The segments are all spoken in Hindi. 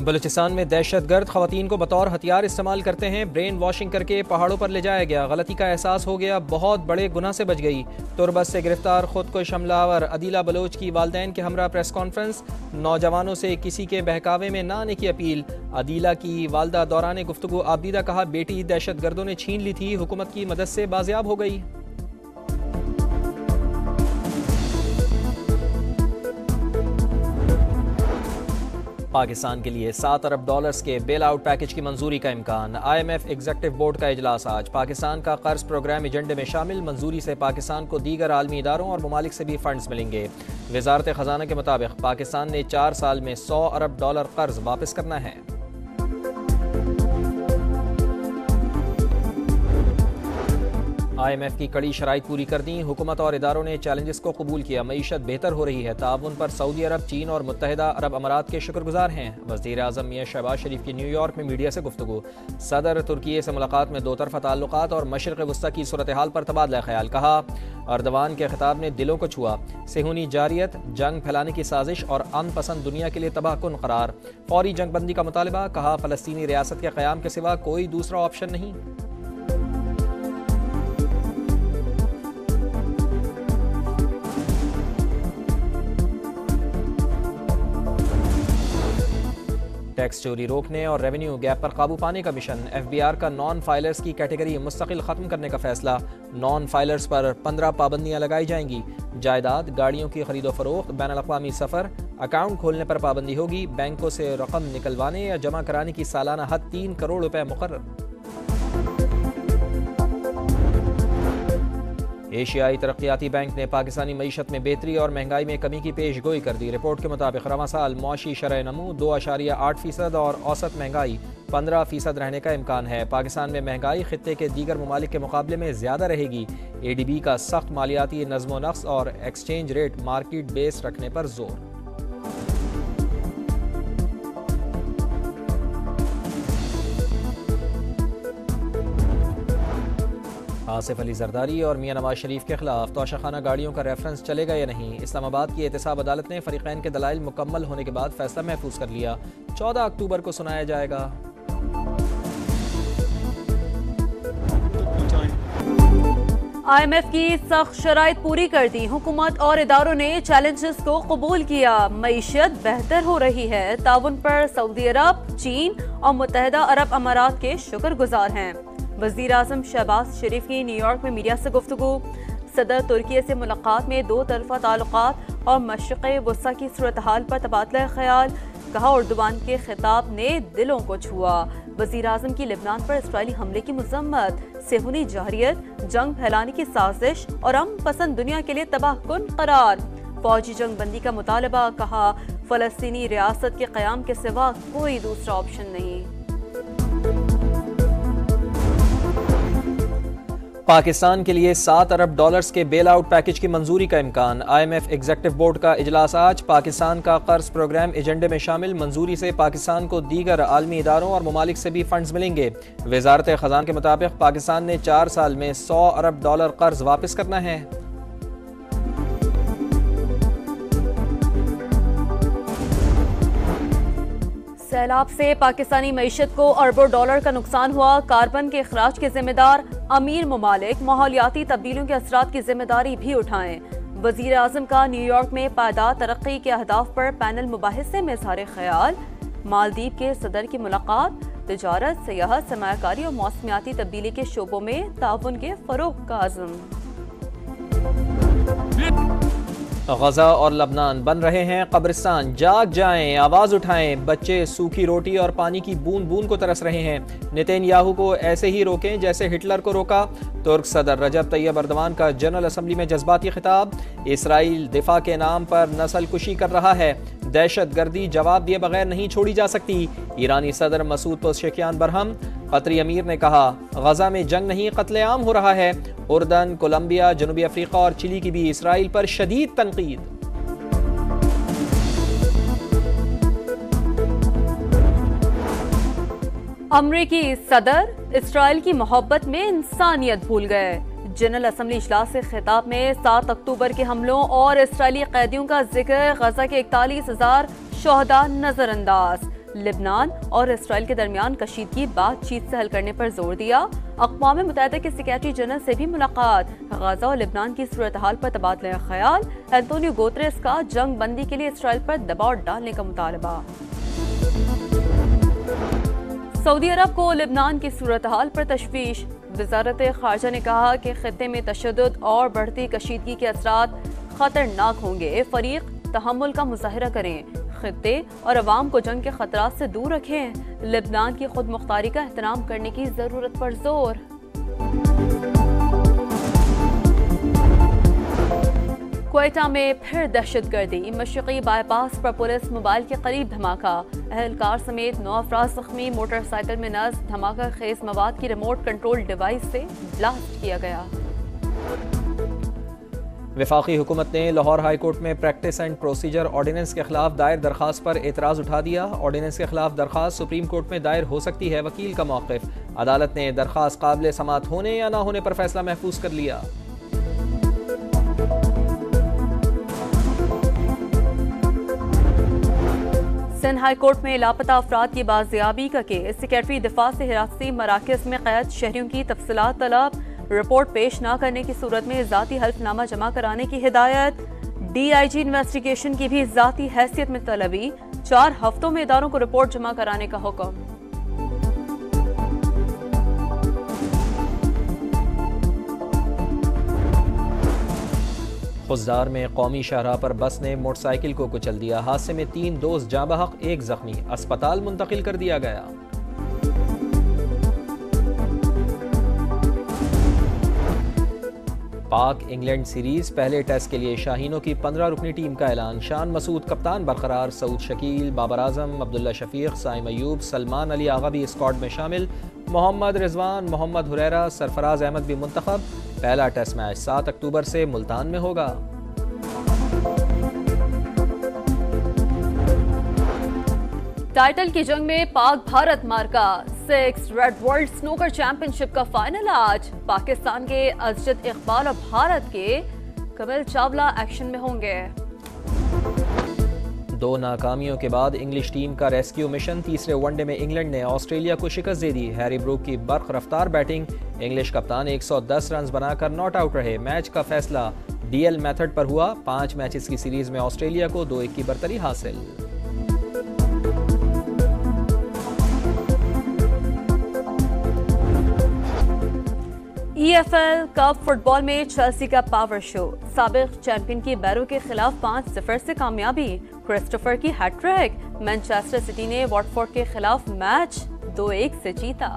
बलूचिस्तान में दहशतगर्द खवातीन को बतौर हथियार इस्तेमाल करते हैं। ब्रेन वॉशिंग करके पहाड़ों पर ले जाया गया। गलती का एहसास हो गया, बहुत बड़े गुनाह से बच गई। तुरबत से गिरफ्तार खुद को हमलावर अदीला बलोच की वालदैन के हमरा प्रेस कॉन्फ्रेंस। नौजवानों से किसी के बहकावे में ना आने की अपील। अदीला की वालदा दौरान गुफ्तगू आबदीदा कहा, बेटी दहशतगर्दों ने छीन ली थी, हुकूमत की मदद से बाजियाब हो गई। पाकिस्तान के लिए $7 अरब के बेल आउट पैकेज की मंजूरी का इम्कान। IMF एग्जीक्यूटिव बोर्ड का इजलास आज। पाकिस्तान का कर्ज प्रोग्राम एजेंडे में शामिल। मंजूरी से पाकिस्तान को दीगर आलमी इदारों और ममालिक से भी फंड्स मिलेंगे। वजारत खजाना के मुताबिक पाकिस्तान ने 4 साल में $100 अरब कर्ज वापस करना है। IMF की कड़ी शराइत पूरी कर दी। हुकूमत और इदारों ने चैलेंजेस को कबूल किया। मईशत बेहतर हो रही है। ताउन पर सऊदी अरब, चीन और मुत्तहिदा अरब अमारात के शुक्रगुजार हैं। वज़ीर आज़म मियां शहबाज शरीफ की न्यूयॉर्क में मीडिया से गुफ्तगू। सदर तुर्की से मुलाकात में दो तरफ़ा ताल्लुकात और मशरिक़ वस्ता की सूरत हाल पर तबादला ख्याल। कहा, अर्दवान के खिताब ने दिलों को छुआ। सेहूनी जारियत, जंग फैलाने की साजिश और अमन पसंद दुनिया के लिए तबाहकुन करार। फौरी जंगबंदी का मुतालबा। कहा, फ़लस्तीनी रियासत के क़याम के सिवा कोई दूसरा ऑप्शन नहीं। टैक्स चोरी रोकने और रेवेन्यू गैप पर काबू पाने का मिशन। FBR का नॉन फाइलर्स की कैटेगरी मुस्तकिल ख़त्म करने का फैसला। नॉन फाइलर्स पर 15 पाबंदियाँ लगाई जाएंगी। जायदाद, गाड़ियों की खरीदो फरोख्त, बैनुल-अक़वामी सफ़र, अकाउंट खोलने पर पाबंदी होगी। बैंकों से रकम निकलवाने या जमा कराने की सालाना हद 3 करोड़ रुपए मुकर्रर। एशियाई तरक्याती बैंक ने पाकिस्तानी मईशत में बेहतरी और महंगाई में कमी की पेश गोई कर दी। रिपोर्ट के मुताबिक रवां साल मुआशी शरह नमू 2.8% और औसत महंगाई 15% रहने का इम्कान है। पाकिस्तान में महंगाई खित्ते के दीगर ममालिक के मुकाबले में ज़्यादा रहेगी। ADB का सख्त मालियाती नज़्म व नक्स और एक्सचेंज रेट मार्केट बेस रखने पर जोर। आसिफ अली जरदारी और मियां नवाज शरीफ के खिलाफ तोशाखाना गाड़ियों का रेफरेंस चलेगा या नहीं। इस्लामाबाद की एहतसाब अदालत ने फरीकैन के दलाइल मुकम्मल होने के बाद फैसला महफूज कर लिया। 14 अक्टूबर को सुनाया जाएगा। IMF की सख्त शराइत पूरी कर दी। हुकूमत और इदारों ने चैलेंजेस को कबूल किया। मईशत बेहतर हो रही है। ताउन पर सऊदी अरब, चीन और मुत्तहिदा अरब अमारात के शुक्रगुजार हैं। वज़ीर आज़म शहबाज शरीफ की न्यूयॉर्क में मीडिया से गुफ्तगू। सदर तुर्की से मुलाकात में दो तरफ़ा ताल्लुकात और मशरिक़ वस्ता की सूरत हाल पर तबादला ख्याल। कहा, अर्दवान के खिताब ने दिलों को छुआ। वज़ीर आज़म की लिबनान पर इसराइली हमले की मज़म्मत। सेहूनी जारियत, जंग फैलाने की साजिश और अमन पसंद दुनिया के लिए तबाहकुन करार। फौजी जंगबंदी का मुतालबा। कहा, फ़लस्तीनी रियासत के क़याम के सिवा कोई दूसरा ऑप्शन नहीं। पाकिस्तान के लिए $7 अरब के बेल आउट पैकेज की मंजूरी का इम्कान। IMF एग्जीक्यूटिव बोर्ड का इजलास आज। पाकिस्तान का कर्ज प्रोग्राम एजेंडे में शामिल। मंजूरी से पाकिस्तान को दीगर आलमी इदारों और ममालिक से भी फंड्स मिलेंगे। वजारत खजाना के मुताबिक पाकिस्तान ने 4 साल में $100 अरब कर्ज वापस करना है। सैलाब से पाकिस्तानी मईशत को अरबों डॉलर का नुकसान हुआ। कार्बन के अखराज के जिम्मेदार अमीर ममालिक माहौलियाती तब्दीलियों के असरात की जिम्मेदारी भी उठाएं। वज़ीर आज़म का न्यूयॉर्क में पायदार तरक्की के अहदाफ पर पैनल मुबाहिसे में इज़हार ख्याल। मालदीव के सदर की मुलाकात। तिजारत, सियाहत, सरमायाकारी और मौसमियाती तब्दीली के शोबों में ताउन के फ़रोग़ का अज़्म। गजा और लबनान बन रहे हैं कब्रिस्तान। जाग जाएं, आवाज़ उठाएं। बच्चे सूखी रोटी और पानी की बूंद बूंद को तरस रहे हैं। नेतन्याहू को ऐसे ही रोकें जैसे हिटलर को रोका। तुर्क सदर रजब तैयब अर्दवान का जनरल असम्बली में जज्बाती खिताब। इसराइल दिफा के नाम पर नस्ल कुशी कर रहा है। दहशत गर्दी जवाब दिए बगैर नहीं छोड़ी जा सकती। ईरानी सदर मसूद पेज़ेश्कियान बरहम। कतरी अमीर ने कहा, गजा में जंग नहीं कत्लेआम हो रहा है। उर्दन, कोलंबिया, जनूबी अफ्रीका और चिली की भी इसराइल पर शदीद तनकीद। अमरीकी सदर इसराइल की मोहब्बत में इंसानियत भूल गए। जनरल असम्बली इजलास से खिताब में 7 अक्टूबर के हमलों और इसराइली कैदियों का जिक्र। गजा के 41,000 शोहदा नजरअंदाज। लेबनान और इसराइल के दरमियान कशीदगी बातचीत से हल करने पर जोर दिया। अक़वाम मुत्तहिदा के सेक्रेटरी जनरल से भी मुलाकात। गाजा और लेबनान की सूरत हाल पर तबादला ख्याल। एंटोनियो गुतेरेस का जंग बंदी के लिए इसराइल पर दबाव डालने का मुतालबा। सऊदी अरब को लेबनान की सूरत हाल पर तशवीश। वज़ारत ख़ारजा ने कहा कि खित्ते में तशद्दुद और बढ़ती कशीदगी के असरात खतरनाक होंगे। फरीक तहम्मुल का मुजाहिरा करें, खित्ते और अवाम को जंग के खतरात से दूर रखें। लेबनान की खुद मुख्तारी का एहतराम करने की जरूरत पर जोर। क्वेटा में फिर दहशतगर्दी। मशरक़ी बाईपास पर पुलिस मोबाइल के करीब धमाका। अहलकार समेत 9 अफराद जख्मी। मोटरसाइकिल में नस्ब धमाका खेज मवाद की रिमोट कंट्रोल डिवाइस से ब्लास्ट किया गया। वफाकी हुकूमत ने लाहौर हाई कोर्ट में प्रैक्टिस एंड प्रोसीजर ऑर्डिनेंस के खिलाफ दायर दरखास्त पर एतराज़ उठा दिया। ऑर्डिनेंस के खिलाफ दरखास्त सुप्रीम कोर्ट में दायर हो सकती है, वकील का मौक़िफ़। अदालत ने दरखास्त काबिल समाअत होने या ना होने पर फैसला महफूज कर लिया। सिंध हाई कोर्ट में लापता अफराद की बाजियाबी का केस। सेक्रेटरी दिफा से हिरासती मराकज़ में कैद शहरियों की तफसीलात तलब। रिपोर्ट पेश न करने की सूरत में ज़ाती हल्फनामा जमा कराने की हिदायत। DIG इन्वेस्टिगेशन की भी ज़ाती हैसियत में तलबी। 4 हफ्तों में इदारों को रिपोर्ट जमा कराने का हुक्म। खुजदार में कौमी शाहराह पर बस ने मोटरसाइकिल को कुचल दिया। हादसे में 3 दोस्त जाँ बहक, 1 जख्मी। अस्पताल मुंतकिल कर दिया गया। पाक इंग्लैंड सीरीज पहले टेस्ट के लिए शाहीनों की 15 रुकनी टीम का ऐलान। शान मसूद कप्तान बरकरार। सऊद शकील, बाबर आजम, अब्दुल्ला शफीक, साइम अयूब, सलमान अली आगा भी स्क्वाड में शामिल। मोहम्मद रिजवान, मोहम्मद हुरैरा, सरफराज अहमद भी मुंतखब। पहला टेस्ट मैच 7 अक्टूबर से मुल्तान में होगा। टाइटल की जंग में पाक भारत मार्का। 6 रेड वर्ल्ड स्नूकर चैंपियनशिप का फाइनल आज। पाकिस्तान के अजजद इकबाल और भारत के कमिल चावला एक्शन में होंगे। 2 नाकामियों के बाद इंग्लिश टीम का रेस्क्यू मिशन। तीसरे वनडे में इंग्लैंड ने ऑस्ट्रेलिया को शिकस्त दे दी। हैरी ब्रूक की बर्क रफ्तार बैटिंग। इंग्लिश कप्तान 110 रन बनाकर नॉट आउट रहे। मैच का फैसला DL मेथड पर हुआ। 5 मैचेस की सीरीज में ऑस्ट्रेलिया को 2-1 की बरतरी हासिल। EFL कप फुटबॉल में चेल्सी का पावर शो। साबिक चैंपियन की बैरो के खिलाफ 5-0 से कामयाबी। क्रिस्टोफर की हैट्रिक। मैनचेस्टर सिटी ने वॉटफोर्ड के खिलाफ मैच 2-1 से जीता।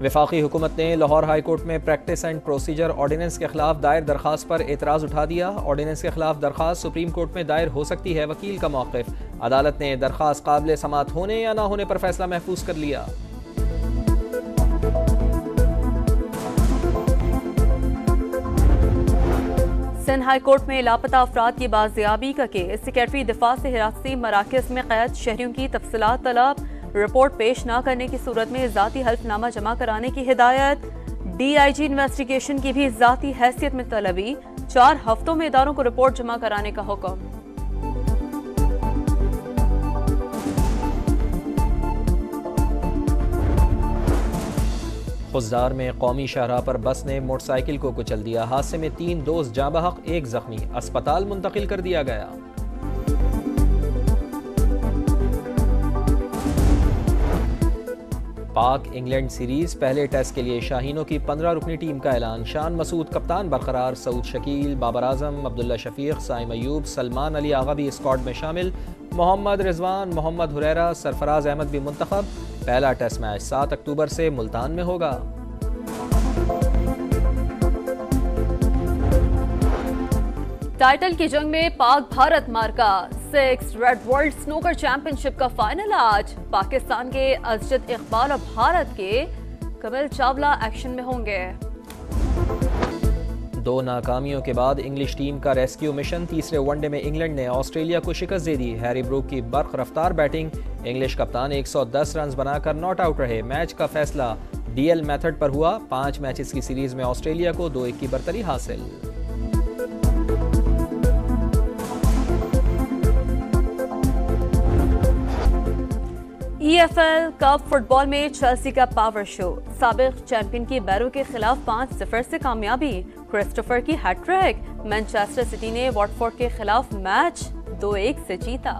वफाकी हुकूमत ने लाहौर हाई कोर्ट में प्रैक्टिस एंड प्रोसीजर ऑर्डिनेंस के खिलाफ दायर दरखास्त पर एतराज़ उठा दिया। ऑर्डिनेंस के खिलाफ दरखास्त सुप्रीम कोर्ट में दायर हो सकती है, वकील का मौक़िफ़। अदालत ने दरखास्त काबिल समाअत होने या ना होने पर फैसला महफूज कर लिया। सिंध हाई कोर्ट में लापता अफराद की बाजियाबी का केस। सेक्रेटरी दिफा से हिरासती मराकज़ में कैद शहरियों की तफसीलात तलब। रिपोर्ट पेश न करने की सूरत में ज़ाती हल्फनामा जमा कराने की हिदायत। DIG इन्वेस्टिगेशन की भी ज़ाती हैसियत में तलबी। 4 हफ्तों में इदारों को रिपोर्ट जमा कराने का हुक्म। खुजदार में कौमी शाहराह पर बस ने मोटरसाइकिल को कुचल दिया। हादसे में 3 दोस्त जाँ बहक, 1 जख्मी। अस्पताल मुंतकिल कर दिया गया। पाक इंग्लैंड सीरीज पहले टेस्ट के लिए शाहीनों की 15 रुकनी टीम का ऐलान। शान मसूद कप्तान बरकरार। सऊद शकील, बाबर आजम, अब्दुल्ला शफीक, साइम अयूब, सलमान अली आगा भी स्क्वाड में शामिल। मोहम्मद रिजवान, मोहम्मद हुरैरा, सरफराज अहमद भी मुंतखब। पहला टेस्ट मैच 7 अक्टूबर से मुल्तान में होगा। टाइटल की जंग में पाक भारत मार्का। 6 रेड वर्ल्ड स्नूकर चैंपियनशिप का फाइनल आज। पाकिस्तान के अजजद इकबाल और भारत के कमिल चावला एक्शन में होंगे। 2 नाकामियों के बाद इंग्लिश टीम का रेस्क्यू मिशन। तीसरे वनडे में इंग्लैंड ने ऑस्ट्रेलिया को शिकस्त दे दी। हैरी ब्रूक की बर्क रफ्तार बैटिंग। इंग्लिश कप्तान 110 रन बनाकर नॉट आउट रहे। मैच का फैसला DL मेथड पर हुआ। 5 मैचेस की सीरीज में ऑस्ट्रेलिया को 2-1 की बरतरी हासिल। EFL कप फुटबॉल में चेल्सी का पावर शो, साबिक चैंपियन की बैरो के खिलाफ 5-0 से कामयाबी। क्रिस्टोफर की हैट्रिक, मैनचेस्टर सिटी ने वॉटफोर्ड के खिलाफ मैच 2-1 से जीता।